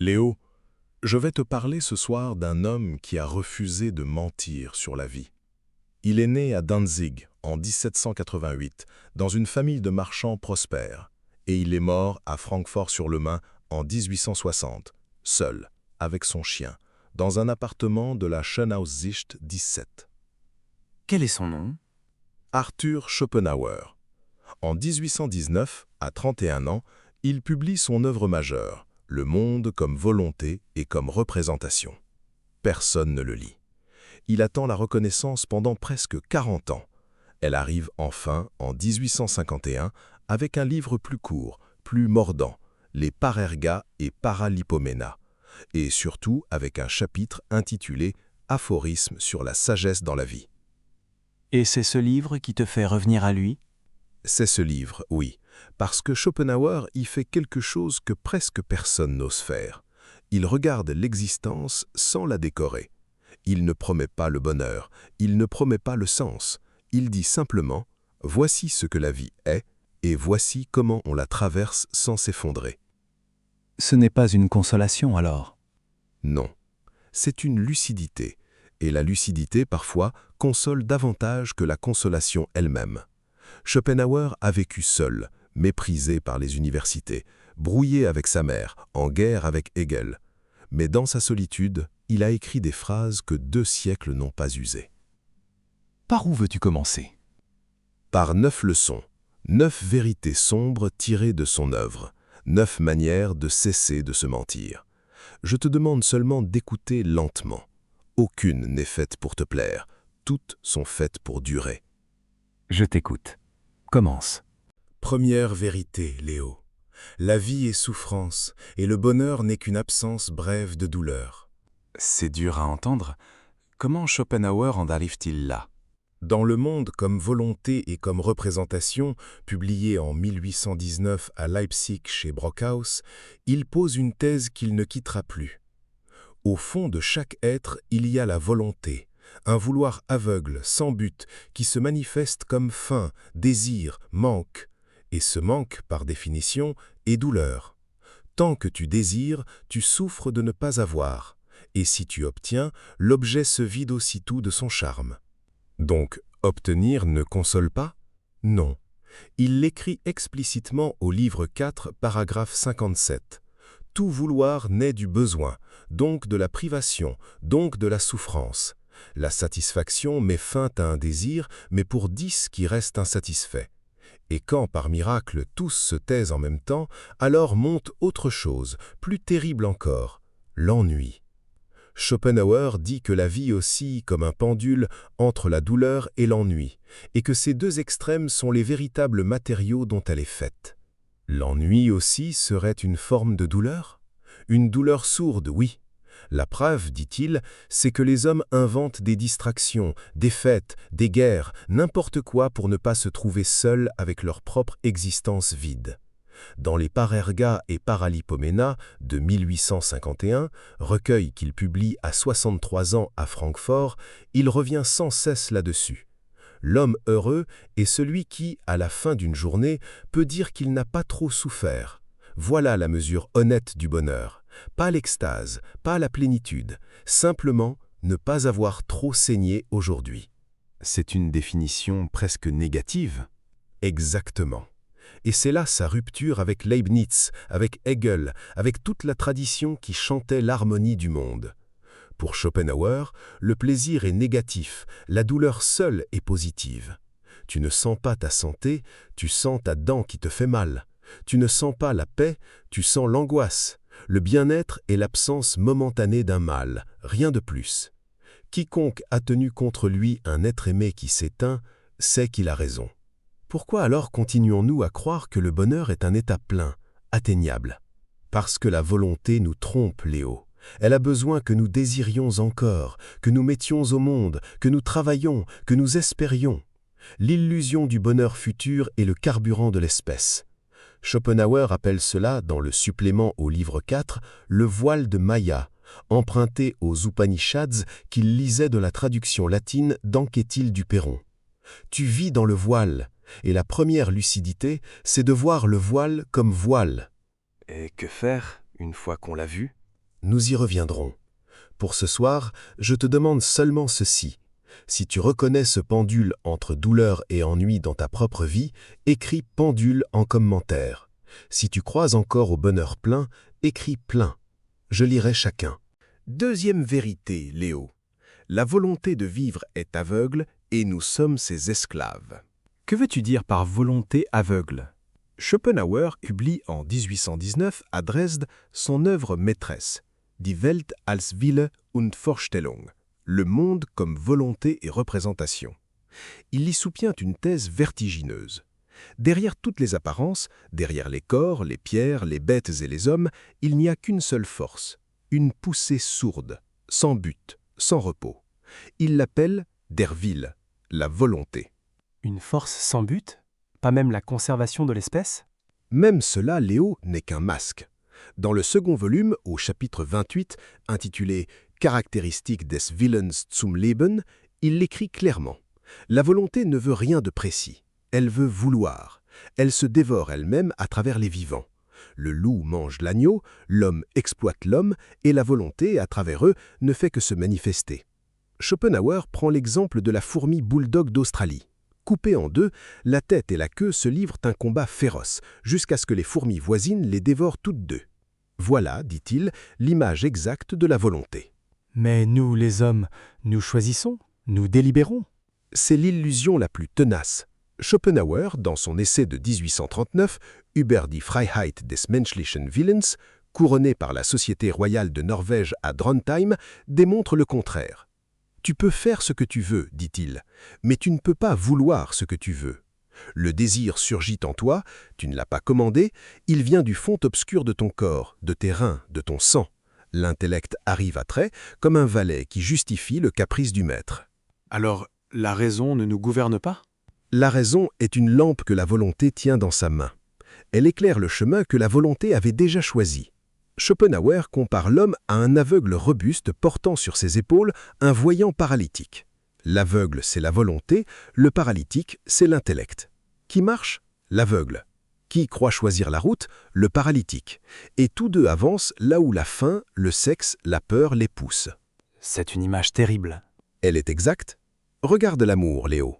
Léo, je vais te parler ce soir d'un homme qui a refusé de mentir sur la vie. Il est né à Danzig en 1788, dans une famille de marchands prospères, et il est mort à Francfort-sur-le-Main en 1860, seul, avec son chien, dans un appartement de la Schönaussicht 17. Quel est son nom? Arthur Schopenhauer. En 1819, à 31 ans, il publie son œuvre majeure, Le monde comme volonté et comme représentation. Personne ne le lit. Il attend la reconnaissance pendant presque 40 ans. Elle arrive enfin en 1851 avec un livre plus court, plus mordant, Les Parerga et Paralipomena, et surtout avec un chapitre intitulé Aphorismes sur la sagesse dans la vie. Et c'est ce livre qui te fait revenir à lui? C'est ce livre, oui, parce que Schopenhauer y fait quelque chose que presque personne n'ose faire. Il regarde l'existence sans la décorer. Il ne promet pas le bonheur, il ne promet pas le sens. Il dit simplement « Voici ce que la vie est, et voici comment on la traverse sans s'effondrer. » Ce n'est pas une consolation alors? Non, c'est une lucidité, et la lucidité, parfois, console davantage que la consolation elle-même. Schopenhauer a vécu seul, méprisé par les universités, brouillé avec sa mère, en guerre avec Hegel. Mais dans sa solitude, il a écrit des phrases que 2 siècles n'ont pas usées. Par où veux-tu commencer? Par 9 leçons, 9 vérités sombres tirées de son œuvre, 9 manières de cesser de se mentir. Je te demande seulement d'écouter lentement. Aucune n'est faite pour te plaire, toutes sont faites pour durer. Je t'écoute. Commence. Première vérité, Léo. La vie est souffrance, et le bonheur n'est qu'une absence brève de douleur. C'est dur à entendre. Comment Schopenhauer en arrive-t-il là? Dans Le monde comme volonté et comme représentation, publié en 1819 à Leipzig chez Brockhaus, il pose une thèse qu'il ne quittera plus. Au fond de chaque être, il y a la volonté, un vouloir aveugle, sans but, qui se manifeste comme faim, désir, manque. Et ce manque, par définition, est douleur. Tant que tu désires, tu souffres de ne pas avoir. Et si tu obtiens, l'objet se vide aussitôt de son charme. Donc, obtenir ne console pas? Non. Il l'écrit explicitement au livre 4, paragraphe 57. Tout vouloir naît du besoin, donc de la privation, donc de la souffrance. La satisfaction met fin à un désir, mais pour 10 qui restent insatisfaits. Et quand, par miracle, tous se taisent en même temps, alors monte autre chose, plus terrible encore, l'ennui. Schopenhauer dit que la vie oscille comme un pendule entre la douleur et l'ennui, et que ces 2 extrêmes sont les véritables matériaux dont elle est faite. L'ennui aussi serait une forme de douleur? Une douleur sourde, oui. La preuve, dit-il, c'est que les hommes inventent des distractions, des fêtes, des guerres, n'importe quoi pour ne pas se trouver seuls avec leur propre existence vide. Dans les Parerga et Paralipomena de 1851, recueil qu'il publie à 63 ans à Francfort, il revient sans cesse là-dessus. L'homme heureux est celui qui, à la fin d'une journée, peut dire qu'il n'a pas trop souffert. Voilà la mesure honnête du bonheur. Pas l'extase, pas la plénitude, simplement ne pas avoir trop saigné aujourd'hui. C'est une définition presque négative. Exactement. Et c'est là sa rupture avec Leibniz, avec Hegel, avec toute la tradition qui chantait l'harmonie du monde. Pour Schopenhauer, le plaisir est négatif, la douleur seule est positive. Tu ne sens pas ta santé, tu sens ta dent qui te fait mal. Tu ne sens pas la paix, tu sens l'angoisse. Le bien-être est l'absence momentanée d'un mal, rien de plus. Quiconque a tenu contre lui un être aimé qui s'éteint, sait qu'il a raison. Pourquoi alors continuons-nous à croire que le bonheur est un état plein, atteignable? Parce que la volonté nous trompe, Léo. Elle a besoin que nous désirions encore, que nous mettions au monde, que nous travaillions, que nous espérions. L'illusion du bonheur futur est le carburant de l'espèce. Schopenhauer appelle cela, dans le supplément au livre 4, le voile de Maya, emprunté aux Upanishads qu'il lisait de la traduction latine d'Anquetil du Perron. Tu vis dans le voile, et la première lucidité, c'est de voir le voile comme voile. Et que faire une fois qu'on l'a vu? Nous y reviendrons. Pour ce soir, je te demande seulement ceci. Si tu reconnais ce pendule entre douleur et ennui dans ta propre vie, écris pendule en commentaire. Si tu crois encore au bonheur plein, écris plein. Je lirai chacun. Deuxième vérité, Léo. La volonté de vivre est aveugle et nous sommes ses esclaves. Que veux-tu dire par volonté aveugle? Schopenhauer publie en 1819 à Dresde son œuvre maîtresse, Die Welt als Wille und Vorstellung, le monde comme volonté et représentation. Il y soutient une thèse vertigineuse. Derrière toutes les apparences, derrière les corps, les pierres, les bêtes et les hommes, il n'y a qu'une seule force, une poussée sourde, sans but, sans repos. Il l'appelle der Wille, la volonté. Une force sans but? Pas même la conservation de l'espèce? Même cela, Léo, n'est qu'un masque. Dans le second volume, au chapitre 28, intitulé « Caractéristiques des Willens zum Leben », il l'écrit clairement. La volonté ne veut rien de précis. Elle veut vouloir. Elle se dévore elle-même à travers les vivants. Le loup mange l'agneau, l'homme exploite l'homme, et la volonté, à travers eux, ne fait que se manifester. Schopenhauer prend l'exemple de la fourmi bulldog d'Australie. Coupées en deux, la tête et la queue se livrent un combat féroce, jusqu'à ce que les fourmis voisines les dévorent toutes deux. Voilà, dit-il, l'image exacte de la volonté. Mais nous, les hommes, nous choisissons, nous délibérons. C'est l'illusion la plus tenace. Schopenhauer, dans son essai de 1839, Über die Freiheit des menschlichen Willens, couronné par la Société royale de Norvège à Trondheim, démontre le contraire. Tu peux faire ce que tu veux, dit-il, mais tu ne peux pas vouloir ce que tu veux. Le désir surgit en toi, tu ne l'as pas commandé, il vient du fond obscur de ton corps, de tes reins, de ton sang. L'intellect arrive à trait, comme un valet qui justifie le caprice du maître. Alors, la raison ne nous gouverne pas? La raison est une lampe que la volonté tient dans sa main. Elle éclaire le chemin que la volonté avait déjà choisi. Schopenhauer compare l'homme à un aveugle robuste portant sur ses épaules un voyant paralytique. L'aveugle, c'est la volonté, le paralytique, c'est l'intellect. Qui marche? L'aveugle. Qui croit choisir la route? Le paralytique. Et tous deux avancent là où la faim, le sexe, la peur les poussent. C'est une image terrible. Elle est exacte? Regarde l'amour, Léo.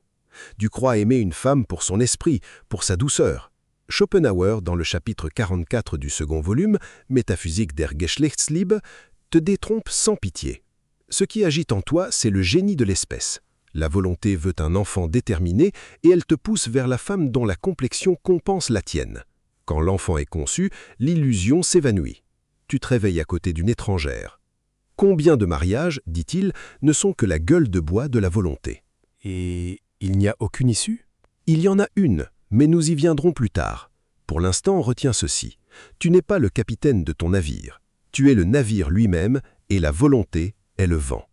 Tu crois aimer une femme pour son esprit, pour sa douceur. Schopenhauer, dans le chapitre 44 du second volume, Métaphysique der Geschlechtsliebe, te détrompe sans pitié. Ce qui agite en toi, c'est le génie de l'espèce. La volonté veut un enfant déterminé et elle te pousse vers la femme dont la complexion compense la tienne. Quand l'enfant est conçu, l'illusion s'évanouit. Tu te réveilles à côté d'une étrangère. Combien de mariages, dit-il, ne sont que la gueule de bois de la volonté? Et il n'y a aucune issue? Il y en a une, mais nous y viendrons plus tard. Pour l'instant, retiens ceci. Tu n'es pas le capitaine de ton navire. Tu es le navire lui-même et la volonté est le vent.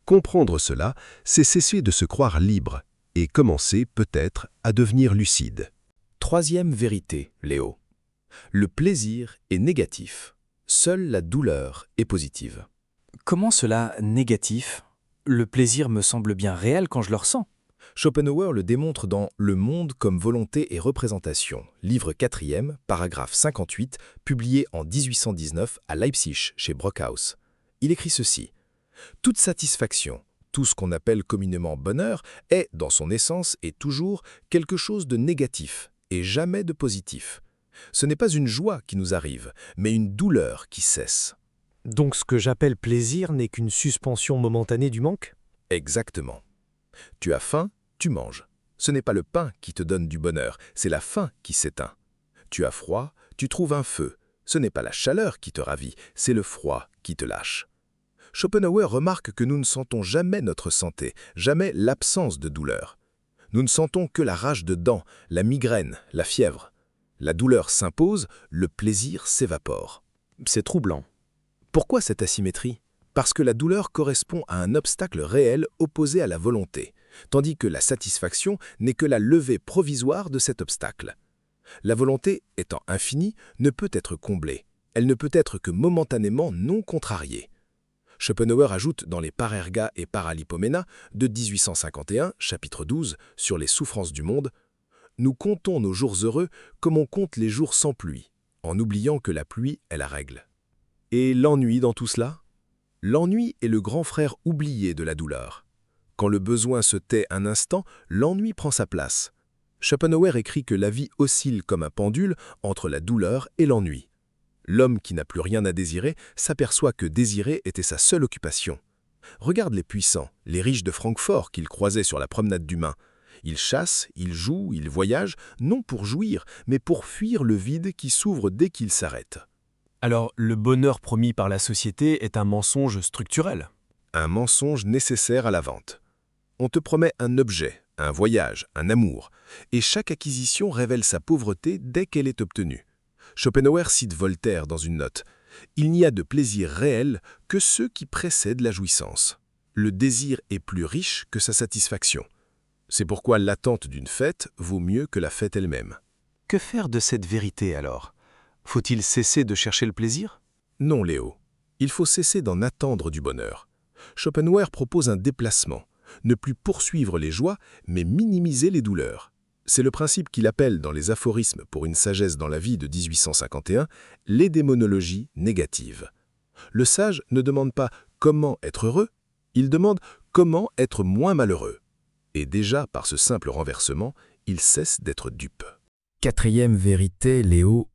Comprendre cela, c'est cesser de se croire libre et commencer, peut-être, à devenir lucide. Troisième vérité, Léo. Le plaisir est négatif. Seule la douleur est positive. Comment cela, négatif? Le plaisir me semble bien réel quand je le ressens. Schopenhauer le démontre dans Le monde comme volonté et représentation, livre 4e, paragraphe 58, publié en 1819 à Leipzig chez Brockhaus. Il écrit ceci. Toute satisfaction, tout ce qu'on appelle communément bonheur, est, dans son essence et toujours, quelque chose de négatif et jamais de positif. Ce n'est pas une joie qui nous arrive, mais une douleur qui cesse. Donc ce que j'appelle plaisir n'est qu'une suspension momentanée du manque? Exactement. Tu as faim, tu manges. Ce n'est pas le pain qui te donne du bonheur, c'est la faim qui s'éteint. Tu as froid, tu trouves un feu. Ce n'est pas la chaleur qui te ravit, c'est le froid qui te lâche. Schopenhauer remarque que nous ne sentons jamais notre santé, jamais l'absence de douleur. Nous ne sentons que la rage de dents, la migraine, la fièvre. La douleur s'impose, le plaisir s'évapore. C'est troublant. Pourquoi cette asymétrie? Parce que la douleur correspond à un obstacle réel opposé à la volonté, tandis que la satisfaction n'est que la levée provisoire de cet obstacle. La volonté, étant infinie, ne peut être comblée. Elle ne peut être que momentanément non contrariée. Schopenhauer ajoute dans les Parerga et Paralipomena de 1851, chapitre 12, sur les souffrances du monde, « Nous comptons nos jours heureux comme on compte les jours sans pluie, en oubliant que la pluie est la règle. » Et l'ennui dans tout cela? L'ennui est le grand frère oublié de la douleur. Quand le besoin se tait un instant, l'ennui prend sa place. Schopenhauer écrit que la vie oscille comme un pendule entre la douleur et l'ennui. L'homme qui n'a plus rien à désirer s'aperçoit que désirer était sa seule occupation. Regarde les puissants, les riches de Francfort qu'il croisait sur la promenade du Main. Ils chassent, ils jouent, ils voyagent, non pour jouir, mais pour fuir le vide qui s'ouvre dès qu'ils s'arrêtent. Alors, le bonheur promis par la société est un mensonge structurel. Un mensonge nécessaire à la vente. On te promet un objet, un voyage, un amour, et chaque acquisition révèle sa pauvreté dès qu'elle est obtenue. Schopenhauer cite Voltaire dans une note. Il n'y a de plaisir réel que ceux qui précèdent la jouissance. Le désir est plus riche que sa satisfaction. C'est pourquoi l'attente d'une fête vaut mieux que la fête elle-même. Que faire de cette vérité alors? Faut-il cesser de chercher le plaisir? Non, Léo. Il faut cesser d'en attendre du bonheur. Schopenhauer propose un déplacement. Ne plus poursuivre les joies, mais minimiser les douleurs. C'est le principe qu'il appelle dans les aphorismes pour une sagesse dans la vie de 1851, l'édémonologie négative. Le sage ne demande pas comment être heureux, il demande comment être moins malheureux. Et déjà, par ce simple renversement, il cesse d'être dupe. Quatrième vérité, Léo,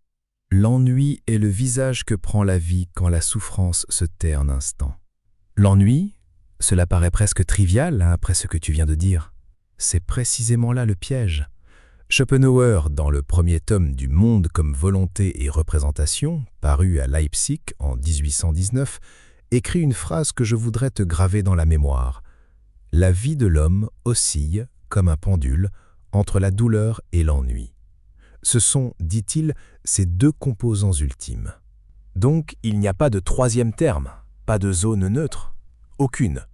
l'ennui est le visage que prend la vie quand la souffrance se tait un instant. L'ennui, cela paraît presque trivial après ce que tu viens de dire. C'est précisément là le piège. Schopenhauer, dans le premier tome du Monde comme volonté et représentation, paru à Leipzig en 1819, écrit une phrase que je voudrais te graver dans la mémoire. « La vie de l'homme oscille, comme un pendule, entre la douleur et l'ennui. Ce sont, dit-il, ces deux composants ultimes. » Donc, il n'y a pas de troisième terme, pas de zone neutre. Aucune.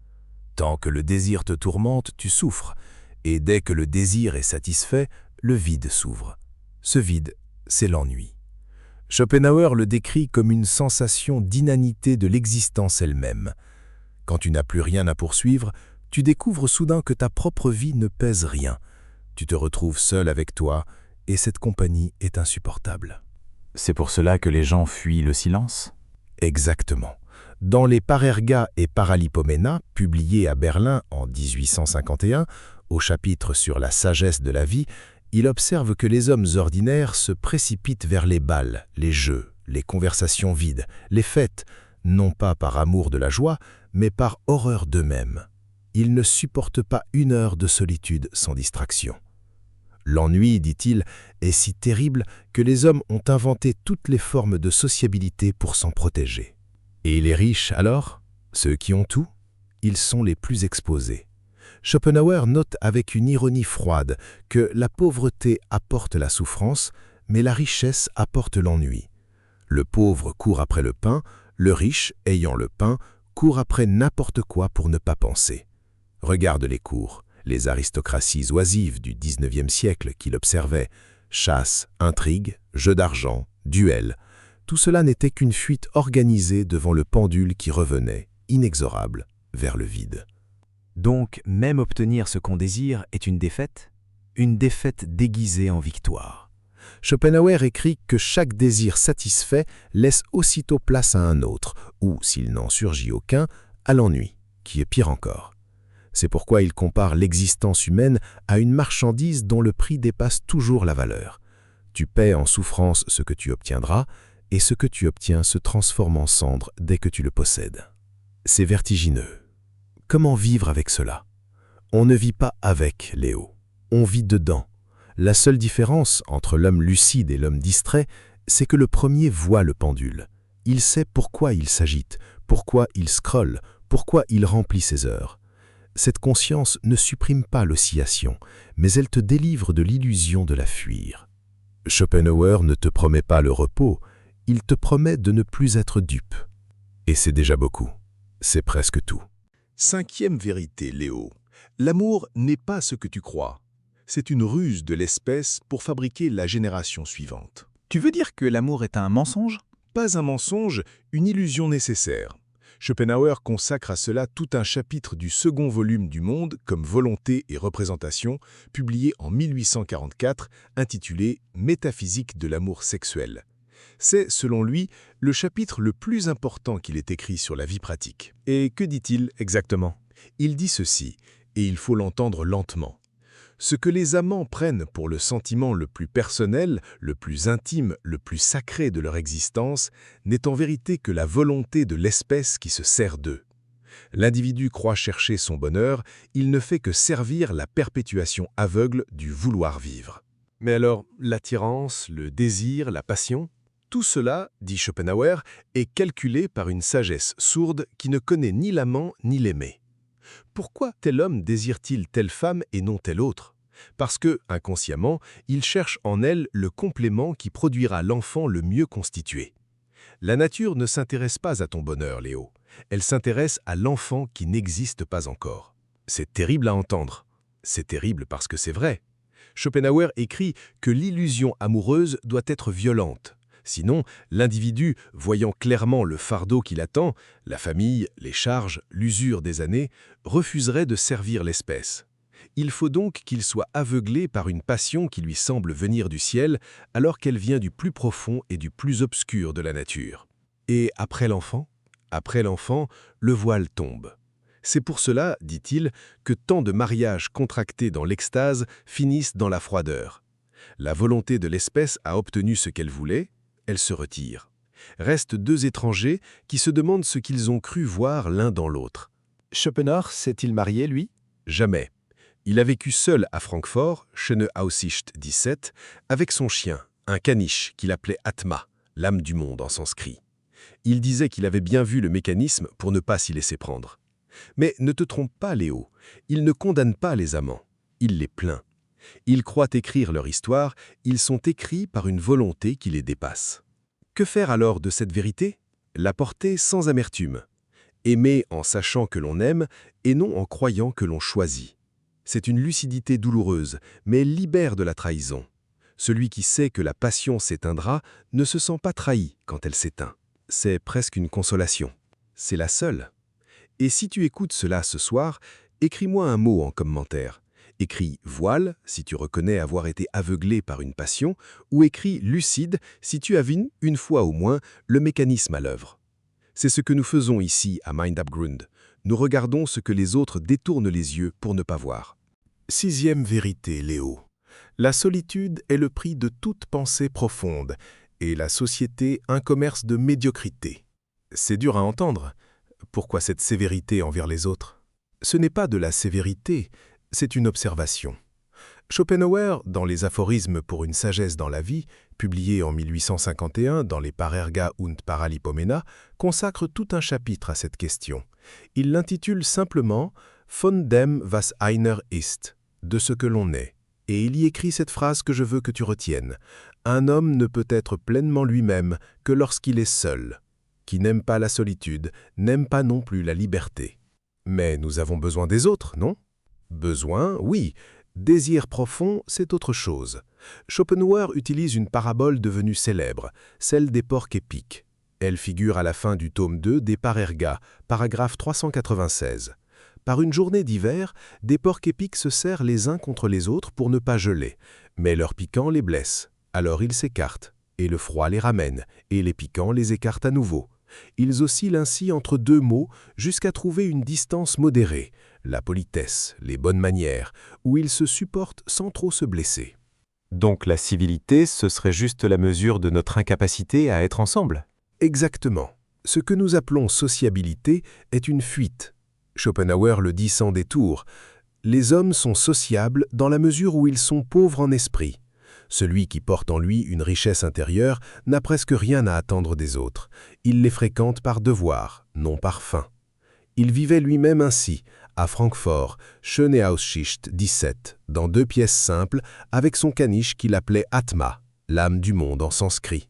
Tant que le désir te tourmente, tu souffres, et dès que le désir est satisfait, le vide s'ouvre. Ce vide, c'est l'ennui. Schopenhauer le décrit comme une sensation d'inanité de l'existence elle-même. Quand tu n'as plus rien à poursuivre, tu découvres soudain que ta propre vie ne pèse rien. Tu te retrouves seul avec toi, et cette compagnie est insupportable. C'est pour cela que les gens fuient le silence? Exactement. Dans les Parerga et Paralipomena, publiés à Berlin en 1851, au chapitre sur la sagesse de la vie, il observe que les hommes ordinaires se précipitent vers les bals, les jeux, les conversations vides, les fêtes, non pas par amour de la joie, mais par horreur d'eux-mêmes. Ils ne supportent pas une heure de solitude sans distraction. L'ennui, dit-il, est si terrible que les hommes ont inventé toutes les formes de sociabilité pour s'en protéger. Et les riches, alors? Ceux qui ont tout? Ils sont les plus exposés. Schopenhauer note avec une ironie froide que la pauvreté apporte la souffrance, mais la richesse apporte l'ennui. Le pauvre court après le pain, le riche, ayant le pain, court après n'importe quoi pour ne pas penser. Regarde les cours, les aristocraties oisives du XIXe siècle qu'il observait, chasse, intrigue, jeux d'argent, duels. Tout cela n'était qu'une fuite organisée devant le pendule qui revenait, inexorable, vers le vide. Donc, même obtenir ce qu'on désire est une défaite déguisée en victoire. Schopenhauer écrit que chaque désir satisfait laisse aussitôt place à un autre, ou, s'il n'en surgit aucun, à l'ennui, qui est pire encore. C'est pourquoi il compare l'existence humaine à une marchandise dont le prix dépasse toujours la valeur. Tu paies en souffrance ce que tu obtiendras, et ce que tu obtiens se transforme en cendre dès que tu le possèdes. C'est vertigineux. Comment vivre avec cela? On ne vit pas avec, Léo. On vit dedans. La seule différence entre l'homme lucide et l'homme distrait, c'est que le premier voit le pendule. Il sait pourquoi il s'agite, pourquoi il scrolle, pourquoi il remplit ses heures. Cette conscience ne supprime pas l'oscillation, mais elle te délivre de l'illusion de la fuir. Schopenhauer ne te promet pas le repos, il te promet de ne plus être dupe. Et c'est déjà beaucoup. C'est presque tout. Cinquième vérité, Léo. L'amour n'est pas ce que tu crois. C'est une ruse de l'espèce pour fabriquer la génération suivante. Tu veux dire que l'amour est un mensonge? Pas un mensonge, une illusion nécessaire. Schopenhauer consacre à cela tout un chapitre du second volume du Monde comme volonté et représentation, publié en 1844, intitulé « Métaphysique de l'amour sexuel ». C'est, selon lui, le chapitre le plus important qu'il ait écrit sur la vie pratique. Et que dit-il exactement? Il dit ceci, et il faut l'entendre lentement. Ce que les amants prennent pour le sentiment le plus personnel, le plus intime, le plus sacré de leur existence, n'est en vérité que la volonté de l'espèce qui se sert d'eux. L'individu croit chercher son bonheur, il ne fait que servir la perpétuation aveugle du vouloir vivre. Mais alors, l'attirance, le désir, la passion? Tout cela, dit Schopenhauer, est calculé par une sagesse sourde qui ne connaît ni l'amant ni l'aimé. Pourquoi tel homme désire-t-il telle femme et non telle autre? Parce que, inconsciemment, il cherche en elle le complément qui produira l'enfant le mieux constitué. La nature ne s'intéresse pas à ton bonheur, Léo. Elle s'intéresse à l'enfant qui n'existe pas encore. C'est terrible à entendre. C'est terrible parce que c'est vrai. Schopenhauer écrit que l'illusion amoureuse doit être violente. Sinon, l'individu, voyant clairement le fardeau qui l'attend, la famille, les charges, l'usure des années, refuserait de servir l'espèce. Il faut donc qu'il soit aveuglé par une passion qui lui semble venir du ciel, alors qu'elle vient du plus profond et du plus obscur de la nature. Et après l'enfant? Après l'enfant, le voile tombe. C'est pour cela, dit-il, que tant de mariages contractés dans l'extase finissent dans la froideur. La volonté de l'espèce a obtenu ce qu'elle voulait, elle se retire. Restent deux étrangers qui se demandent ce qu'ils ont cru voir l'un dans l'autre. Schopenhauer s'est-il marié, lui? Jamais. Il a vécu seul à Francfort, Schöne Aussicht 17, avec son chien, un caniche qu'il appelait Atma, l'âme du monde en sanskrit. Il disait qu'il avait bien vu le mécanisme pour ne pas s'y laisser prendre. Mais ne te trompe pas, Léo, il ne condamne pas les amants, il les plaint. Ils croient écrire leur histoire, ils sont écrits par une volonté qui les dépasse. Que faire alors de cette vérité? La porter sans amertume. Aimer en sachant que l'on aime et non en croyant que l'on choisit. C'est une lucidité douloureuse, mais elle libère de la trahison. Celui qui sait que la passion s'éteindra ne se sent pas trahi quand elle s'éteint. C'est presque une consolation. C'est la seule. Et si tu écoutes cela ce soir, écris-moi un mot en commentaire. Écris « voile » si tu reconnais avoir été aveuglé par une passion, ou écris « lucide » si tu avines, une fois au moins, le mécanisme à l'œuvre. C'est ce que nous faisons ici à Mindabgrund. Nous regardons ce que les autres détournent les yeux pour ne pas voir. 6e vérité, Léo. La solitude est le prix de toute pensée profonde, et la société un commerce de médiocrité. C'est dur à entendre. Pourquoi cette sévérité envers les autres? Ce n'est pas de la sévérité, c'est une observation. Schopenhauer, dans les aphorismes pour une sagesse dans la vie, publié en 1851 dans les Parerga und Paralipomena, consacre tout un chapitre à cette question. Il l'intitule simplement « Von dem was einer ist », de ce que l'on est. Et il y écrit cette phrase que je veux que tu retiennes. « Un homme ne peut être pleinement lui-même que lorsqu'il est seul. Qui n'aime pas la solitude, n'aime pas non plus la liberté. » Mais nous avons besoin des autres, non? Besoin, oui. Désir profond, c'est autre chose. Schopenhauer utilise une parabole devenue célèbre, celle des porcs épics. Elle figure à la fin du tome 2 des Parerga, paragraphe 396. Par une journée d'hiver, des porcs épics se serrent les uns contre les autres pour ne pas geler, mais leur piquant les blesse. Alors ils s'écartent, et le froid les ramène, et les piquants les écartent à nouveau. Ils oscillent ainsi entre deux mots jusqu'à trouver une distance modérée, la politesse, les bonnes manières, où ils se supportent sans trop se blesser. Donc la civilité, ce serait juste la mesure de notre incapacité à être ensemble? Exactement. Ce que nous appelons sociabilité est une fuite. Schopenhauer le dit sans détour. Les hommes sont sociables dans la mesure où ils sont pauvres en esprit. Celui qui porte en lui une richesse intérieure n'a presque rien à attendre des autres. Il les fréquente par devoir, non par faim. Il vivait lui-même ainsi, à Francfort, Schöne Aussicht 17, dans 2 pièces simples, avec son caniche qu'il appelait Atma, l'âme du monde en sanskrit.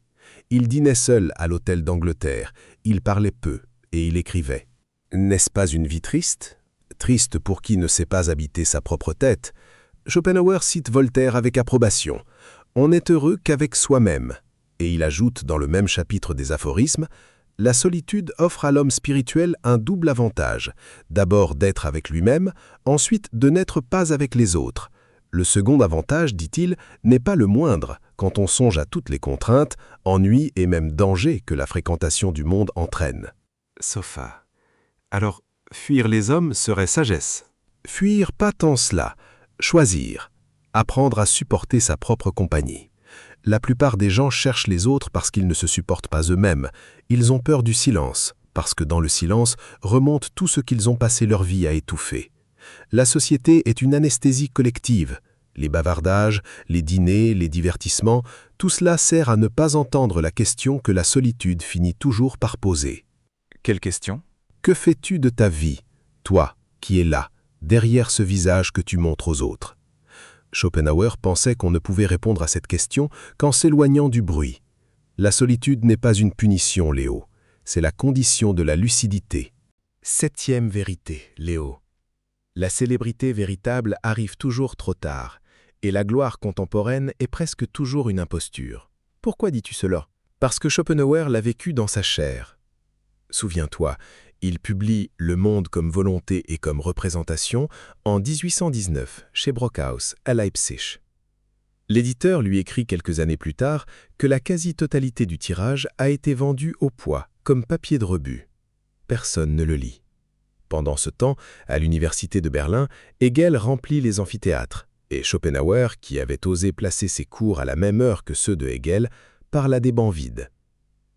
Il dînait seul à l'hôtel d'Angleterre, il parlait peu, et il écrivait. N'est-ce pas une vie triste? Triste pour qui ne sait pas habiter sa propre tête. Schopenhauer cite Voltaire avec approbation. On n'est heureux qu'avec soi-même. Et il ajoute dans le même chapitre des aphorismes, la solitude offre à l'homme spirituel un double avantage, d'abord d'être avec lui-même, ensuite de n'être pas avec les autres. Le second avantage, dit-il, n'est pas le moindre, quand on songe à toutes les contraintes, ennuis et même dangers que la fréquentation du monde entraîne. Sofa. Alors, fuir les hommes serait sagesse. Fuir, pas tant cela. Choisir. Apprendre à supporter sa propre compagnie. La plupart des gens cherchent les autres parce qu'ils ne se supportent pas eux-mêmes. Ils ont peur du silence, parce que dans le silence remonte tout ce qu'ils ont passé leur vie à étouffer. La société est une anesthésie collective. Les bavardages, les dîners, les divertissements, tout cela sert à ne pas entendre la question que la solitude finit toujours par poser. Quelle question? Que fais-tu de ta vie, toi, qui es là, derrière ce visage que tu montres aux autres? Schopenhauer pensait qu'on ne pouvait répondre à cette question qu'en s'éloignant du bruit. La solitude n'est pas une punition, Léo. C'est la condition de la lucidité. 7e vérité, Léo. La célébrité véritable arrive toujours trop tard, et la gloire contemporaine est presque toujours une imposture. Pourquoi dis-tu cela? Parce que Schopenhauer l'a vécu dans sa chair. Souviens-toi, il publie Le monde comme volonté et comme représentation en 1819 chez Brockhaus à Leipzig. L'éditeur lui écrit quelques années plus tard que la quasi-totalité du tirage a été vendue au poids, comme papier de rebut. Personne ne le lit. Pendant ce temps, à l'université de Berlin, Hegel remplit les amphithéâtres, et Schopenhauer, qui avait osé placer ses cours à la même heure que ceux de Hegel, parle à des bancs vides.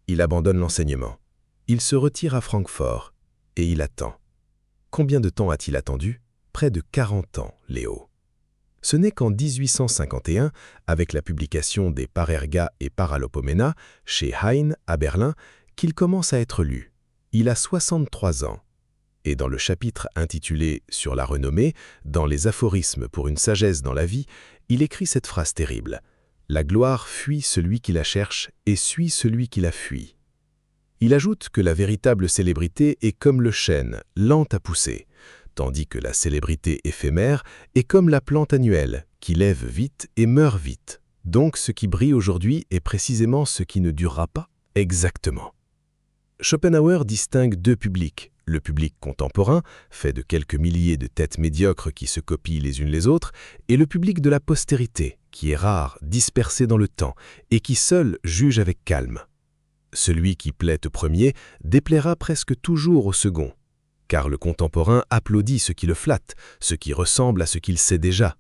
Il abandonne l'enseignement. Il se retire à Francfort, et il attend. Combien de temps a-t-il attendu? Près de 40 ans, Léo. Ce n'est qu'en 1851, avec la publication des Parerga et Paralopomena, chez Heine, à Berlin, qu'il commence à être lu. Il a 63 ans. Et dans le chapitre intitulé « Sur la renommée », dans les aphorismes pour une sagesse dans la vie, il écrit cette phrase terrible. « La gloire fuit celui qui la cherche et suit celui qui la fuit. » Il ajoute que la véritable célébrité est comme le chêne, lente à pousser, tandis que la célébrité éphémère est comme la plante annuelle, qui lève vite et meurt vite. Donc ce qui brille aujourd'hui est précisément ce qui ne durera pas exactement. Schopenhauer distingue deux publics, le public contemporain, fait de quelques milliers de têtes médiocres qui se copient les unes les autres, et le public de la postérité, qui est rare, dispersé dans le temps, et qui seul juge avec calme. Celui qui plaît au premier déplaira presque toujours au second, car le contemporain applaudit ce qui le flatte, ce qui ressemble à ce qu'il sait déjà.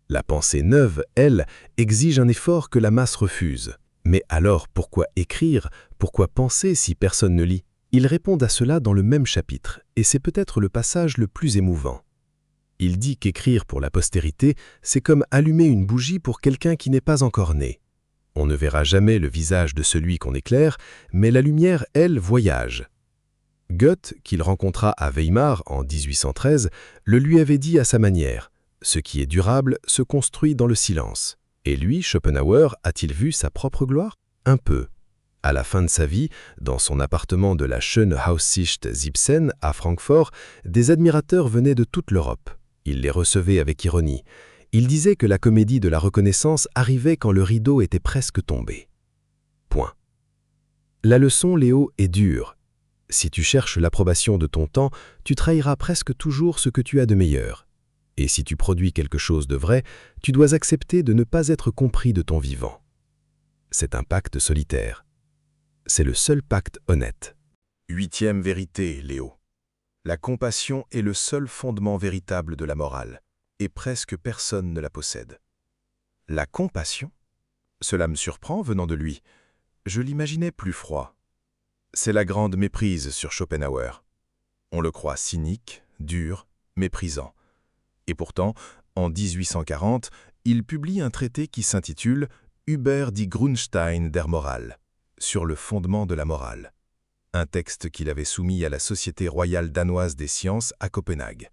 La pensée neuve, elle, exige un effort que la masse refuse. Mais alors pourquoi écrire, pourquoi penser si personne ne lit? Ils répondent à cela dans le même chapitre, et c'est peut-être le passage le plus émouvant. Il dit qu'écrire pour la postérité, c'est comme allumer une bougie pour quelqu'un qui n'est pas encore né. On ne verra jamais le visage de celui qu'on éclaire, mais la lumière, elle, voyage. Goethe, qu'il rencontra à Weimar en 1813, le lui avait dit à sa manière. Ce qui est durable se construit dans le silence. Et lui, Schopenhauer, a-t-il vu sa propre gloire? Un peu. À la fin de sa vie, dans son appartement de la Schöne Aussicht Zipsen à Francfort, des admirateurs venaient de toute l'Europe. Il les recevait avec ironie. Il disait que la comédie de la reconnaissance arrivait quand le rideau était presque tombé. Point. La leçon, Léo, est dure. Si tu cherches l'approbation de ton temps, tu trahiras presque toujours ce que tu as de meilleur. Et si tu produis quelque chose de vrai, tu dois accepter de ne pas être compris de ton vivant. C'est un pacte solitaire. C'est le seul pacte honnête. 8e vérité, Léo. La compassion est le seul fondement véritable de la morale, et presque personne ne la possède. La compassion? Cela me surprend venant de lui. Je l'imaginais plus froid. C'est la grande méprise sur Schopenhauer. On le croit cynique, dur, méprisant. Et pourtant, en 1840, il publie un traité qui s'intitule « Über die Grundsteine der Moral » sur le fondement de la morale, un texte qu'il avait soumis à la Société royale danoise des sciences à Copenhague.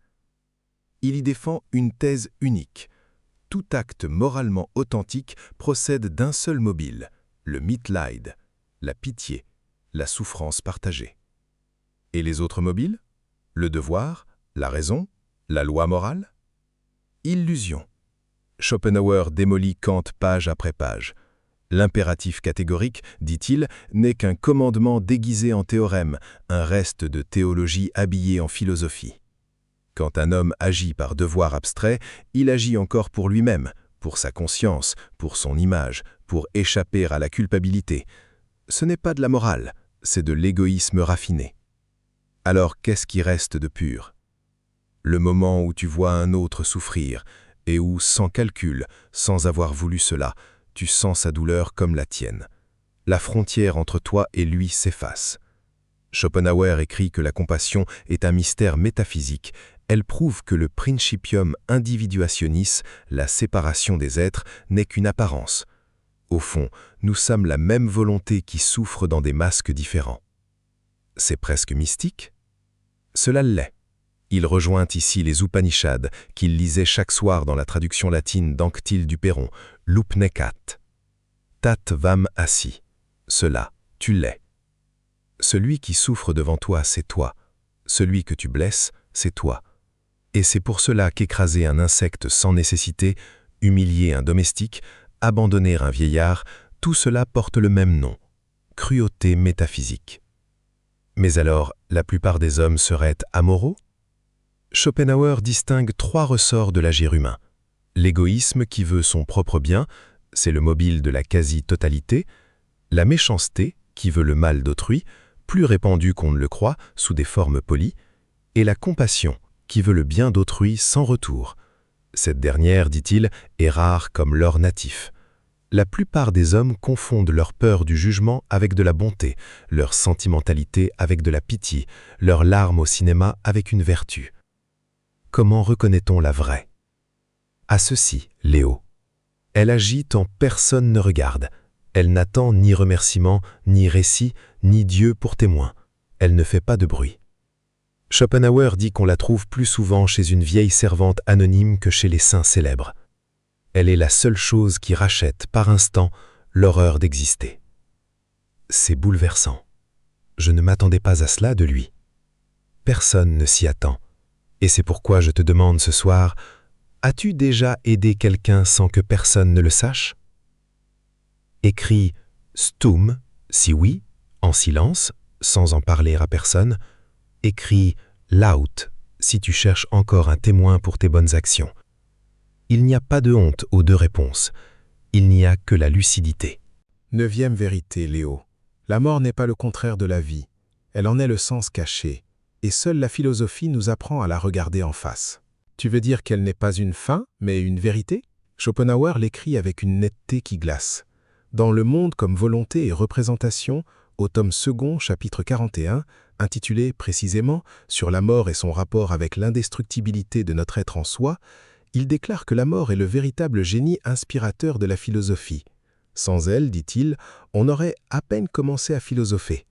Il y défend une thèse unique. Tout acte moralement authentique procède d'un seul mobile, le Mitleid, la pitié, la souffrance partagée. Et les autres mobiles? Le devoir, la raison, la loi morale? Illusion. Schopenhauer démolit Kant page après page. L'impératif catégorique, dit-il, n'est qu'un commandement déguisé en théorème, un reste de théologie habillée en philosophie. Quand un homme agit par devoir abstrait, il agit encore pour lui-même, pour sa conscience, pour son image, pour échapper à la culpabilité. Ce n'est pas de la morale, c'est de l'égoïsme raffiné. Alors qu'est-ce qui reste de pur? Le moment où tu vois un autre souffrir, et où, sans calcul, sans avoir voulu cela, tu sens sa douleur comme la tienne. La frontière entre toi et lui s'efface. Schopenhauer écrit que la compassion est un mystère métaphysique. Elle prouve que le principium individuationis, la séparation des êtres, n'est qu'une apparence. Au fond, nous sommes la même volonté qui souffre dans des masques différents. C'est presque mystique? Cela l'est. Il rejoint ici les Upanishads qu'il lisait chaque soir dans la traduction latine d'Anctil du Perron, l'Upnekat. Tat vam assi. Cela, tu l'es. Celui qui souffre devant toi, c'est toi. Celui que tu blesses, c'est toi. Et c'est pour cela qu'écraser un insecte sans nécessité, humilier un domestique, abandonner un vieillard, tout cela porte le même nom, cruauté métaphysique. Mais alors, la plupart des hommes seraient amoraux? Schopenhauer distingue 3 ressorts de l'agir humain. L'égoïsme qui veut son propre bien, c'est le mobile de la quasi-totalité. La méchanceté qui veut le mal d'autrui, plus répandue qu'on ne le croit, sous des formes polies. Et la compassion qui veut le bien d'autrui sans retour. Cette dernière, dit-il, est rare comme l'or natif. La plupart des hommes confondent leur peur du jugement avec de la bonté, leur sentimentalité avec de la pitié, leurs larmes au cinéma avec une vertu. Comment reconnaît-on la vraie? À ceci, Léo. Elle agit tant personne ne regarde. Elle n'attend ni remerciement, ni récit, ni Dieu pour témoin. Elle ne fait pas de bruit. Schopenhauer dit qu'on la trouve plus souvent chez une vieille servante anonyme que chez les saints célèbres. Elle est la seule chose qui rachète, par instant, l'horreur d'exister. C'est bouleversant. Je ne m'attendais pas à cela de lui. Personne ne s'y attend. Et c'est pourquoi je te demande ce soir, as-tu déjà aidé quelqu'un sans que personne ne le sache? Écris stum, si oui, en silence, sans en parler à personne. Écris laut, si tu cherches encore un témoin pour tes bonnes actions. Il n'y a pas de honte aux 2 réponses. Il n'y a que la lucidité. 9e vérité, Léo. La mort n'est pas le contraire de la vie. Elle en est le sens caché. Et seule la philosophie nous apprend à la regarder en face. Tu veux dire qu'elle n'est pas une fin, mais une vérité? Schopenhauer l'écrit avec une netteté qui glace. Dans Le monde comme volonté et représentation, au tome 2, chapitre 41, intitulé précisément « Sur la mort et son rapport avec l'indestructibilité de notre être en soi », il déclare que la mort est le véritable génie inspirateur de la philosophie. Sans elle, dit-il, on aurait à peine commencé à philosopher.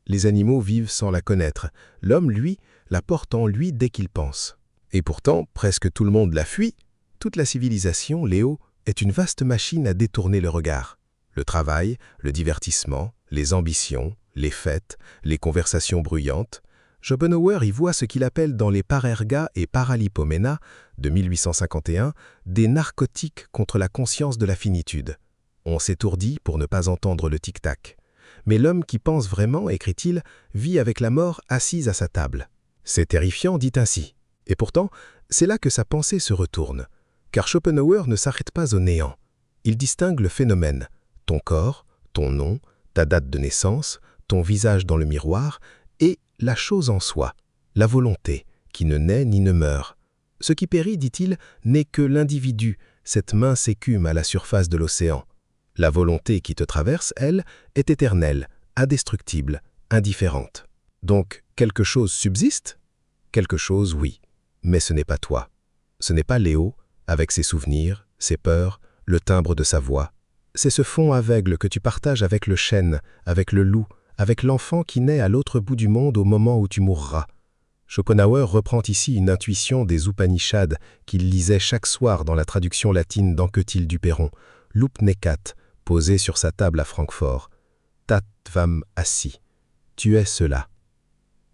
Les animaux vivent sans la connaître. L'homme, lui, la porte en lui dès qu'il pense. Et pourtant, presque tout le monde la fuit. Toute la civilisation, Léo, est une vaste machine à détourner le regard. Le travail, le divertissement, les ambitions, les fêtes, les conversations bruyantes. Schopenhauer y voit ce qu'il appelle dans les Parerga et Paralipomena de 1851 des narcotiques contre la conscience de la finitude. On s'étourdit pour ne pas entendre le tic-tac. Mais l'homme qui pense vraiment, écrit-il, vit avec la mort assise à sa table. C'est terrifiant, dit ainsi. Et pourtant, c'est là que sa pensée se retourne. Car Schopenhauer ne s'arrête pas au néant. Il distingue le phénomène, ton corps, ton nom, ta date de naissance, ton visage dans le miroir, et la chose en soi, la volonté, qui ne naît ni ne meurt. Ce qui périt, dit-il, n'est que l'individu, cette mince écume à la surface de l'océan. La volonté qui te traverse, elle, est éternelle, indestructible, indifférente. Donc, quelque chose subsiste? Quelque chose, oui. Mais ce n'est pas toi. Ce n'est pas Léo, avec ses souvenirs, ses peurs, le timbre de sa voix. C'est ce fond aveugle que tu partages avec le chêne, avec le loup, avec l'enfant qui naît à l'autre bout du monde au moment où tu mourras. Schopenhauer reprend ici une intuition des Upanishads qu'il lisait chaque soir dans la traduction latine d'Anquetil du Perron, l'Upnekat, posé sur sa table à Francfort. Tat vam assi. Tu es cela.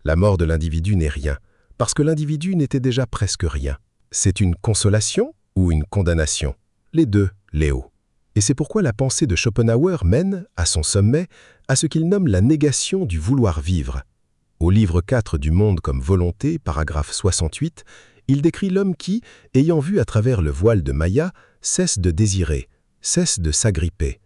La mort de l'individu n'est rien, parce que l'individu n'était déjà presque rien. C'est une consolation ou une condamnation? Les deux, Léo. Et c'est pourquoi la pensée de Schopenhauer mène, à son sommet, à ce qu'il nomme la négation du vouloir vivre. Au livre 4 du Monde comme volonté, paragraphe 68, il décrit l'homme qui, ayant vu à travers le voile de Maya, cesse de désirer, cesse de s'agripper.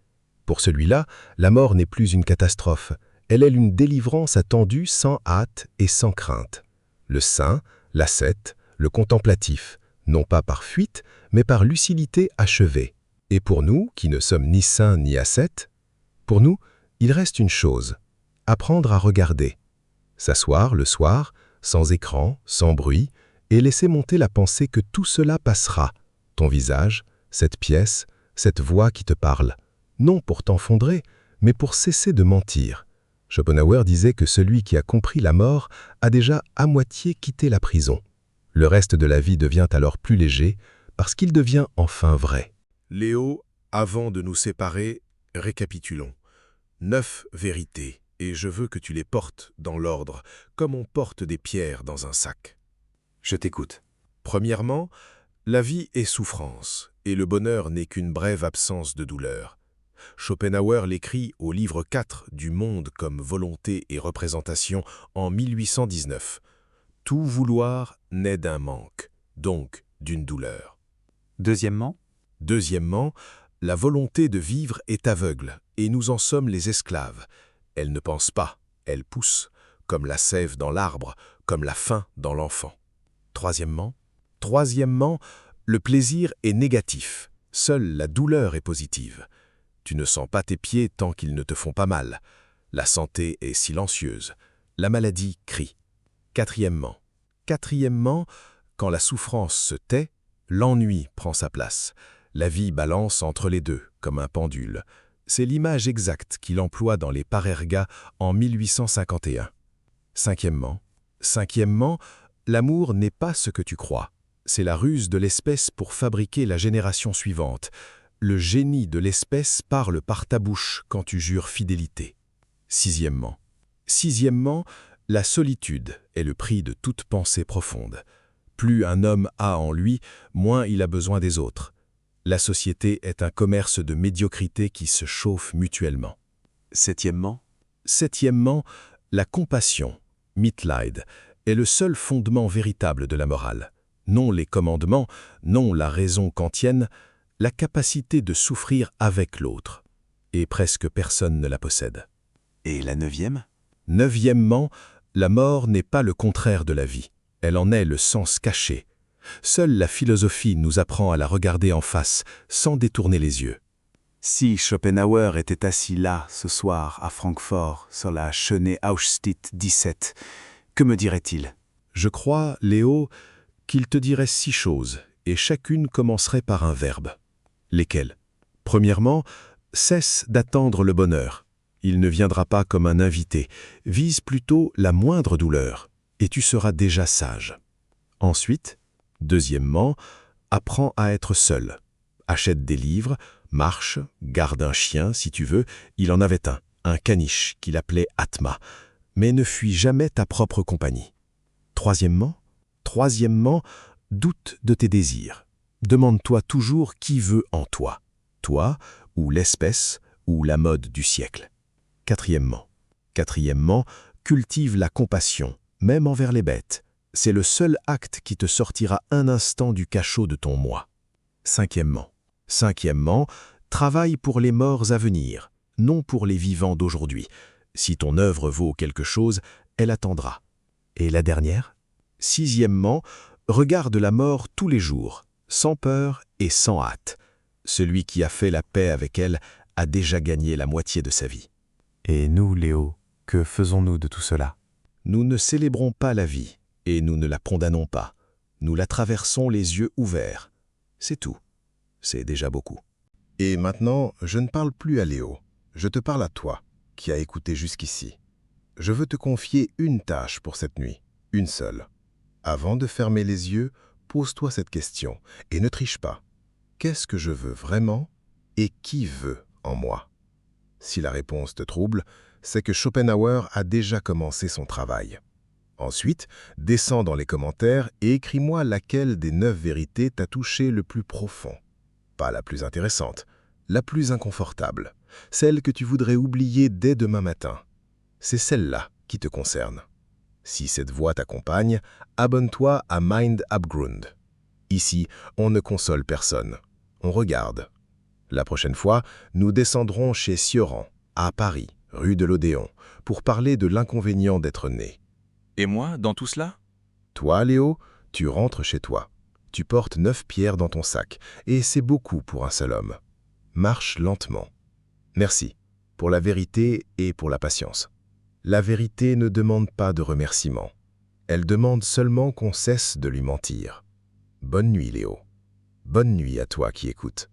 Pour celui-là, la mort n'est plus une catastrophe, elle est une délivrance attendue sans hâte et sans crainte. Le saint, l'ascète, le contemplatif, non pas par fuite, mais par lucidité achevée. Et pour nous, qui ne sommes ni saints ni ascètes, pour nous, il reste une chose, apprendre à regarder. S'asseoir le soir, sans écran, sans bruit, et laisser monter la pensée que tout cela passera, ton visage, cette pièce, cette voix qui te parle, non pour t'enfondrer, mais pour cesser de mentir. Schopenhauer disait que celui qui a compris la mort a déjà à moitié quitté la prison. Le reste de la vie devient alors plus léger, parce qu'il devient enfin vrai. Léo, avant de nous séparer, récapitulons. 9 vérités, et je veux que tu les portes dans l'ordre, comme on porte des pierres dans un sac. Je t'écoute. Premièrement, la vie est souffrance, et le bonheur n'est qu'une brève absence de douleur. Schopenhauer l'écrit au livre 4 du Monde comme volonté et représentation en 1819. Tout vouloir naît d'un manque, donc d'une douleur. Deuxièmement, Deuxièmement, la volonté de vivre est aveugle, et nous en sommes les esclaves. Elle ne pense pas, elle pousse, comme la sève dans l'arbre, comme la faim dans l'enfant. Troisièmement, le plaisir est négatif. Seule la douleur est positive. Tu ne sens pas tes pieds tant qu'ils ne te font pas mal. La santé est silencieuse. La maladie crie. Quatrièmement, quand la souffrance se tait, l'ennui prend sa place. La vie balance entre les deux, comme un pendule. C'est l'image exacte qu'il emploie dans les Parergas en 1851. Cinquièmement, l'amour n'est pas ce que tu crois. C'est la ruse de l'espèce pour fabriquer la génération suivante. Le génie de l'espèce parle par ta bouche quand tu jures fidélité. Sixièmement, la solitude est le prix de toute pensée profonde. Plus un homme a en lui, moins il a besoin des autres. La société est un commerce de médiocrité qui se chauffe mutuellement. Septièmement, la compassion, Mitleid, est le seul fondement véritable de la morale. Non les commandements, non la raison kantienne, la capacité de souffrir avec l'autre. Et presque personne ne la possède. et la neuvième? Neuvièmement, la mort n'est pas le contraire de la vie. Elle en est le sens caché. Seule la philosophie nous apprend à la regarder en face, sans détourner les yeux. Si Schopenhauer était assis là, ce soir, à Francfort, sur la Chenée Auschwitz 17, que me dirait-il? Je crois, Léo, qu'il te dirait 6 choses, et chacune commencerait par un verbe. Lesquelles? Premièrement, cesse d'attendre le bonheur. Il ne viendra pas comme un invité. Vise plutôt la moindre douleur, et tu seras déjà sage. Ensuite, deuxièmement, apprends à être seul. Achète des livres, marche, garde un chien si tu veux. Il en avait un caniche qu'il appelait Atma. Mais ne fuis jamais ta propre compagnie. Troisièmement, doute de tes désirs. Demande-toi toujours qui veut en toi. Toi, ou l'espèce, ou la mode du siècle. Quatrièmement, cultive la compassion, même envers les bêtes. C'est le seul acte qui te sortira un instant du cachot de ton moi. Cinquièmement, travaille pour les morts à venir, non pour les vivants d'aujourd'hui. Si ton œuvre vaut quelque chose, elle attendra. Et la dernière? Sixièmement, regarde la mort tous les jours, sans peur et sans hâte. Celui qui a fait la paix avec elle a déjà gagné la moitié de sa vie. Et nous, Léo, que faisons-nous de tout cela? Nous ne célébrons pas la vie, et nous ne la condamnons pas. Nous la traversons les yeux ouverts. C'est tout. C'est déjà beaucoup. Et maintenant, je ne parle plus à Léo. Je te parle à toi, qui as écouté jusqu'ici. Je veux te confier une tâche pour cette nuit, une seule. Avant de fermer les yeux, pose-toi cette question, et ne triche pas. Qu'est-ce que je veux vraiment, et qui veut en moi? Si la réponse te trouble, c'est que Schopenhauer a déjà commencé son travail. Ensuite, descends dans les commentaires et écris-moi laquelle des 9 vérités t'a touché le plus profond. Pas la plus intéressante, la plus inconfortable, celle que tu voudrais oublier dès demain matin. C'est celle-là qui te concerne. Si cette voix t'accompagne, abonne-toi à Mind Abgrund. Ici, on ne console personne, on regarde. La prochaine fois, nous descendrons chez Sioran, à Paris, rue de l'Odéon, pour parler de l'inconvénient d'être né. Et moi, dans tout cela? Toi, Léo, tu rentres chez toi. Tu portes 9 pierres dans ton sac, et c'est beaucoup pour un seul homme. Marche lentement. Merci, pour la vérité et pour la patience. La vérité ne demande pas de remerciements. Elle demande seulement qu'on cesse de lui mentir. Bonne nuit, Léo. Bonne nuit à toi qui écoutes.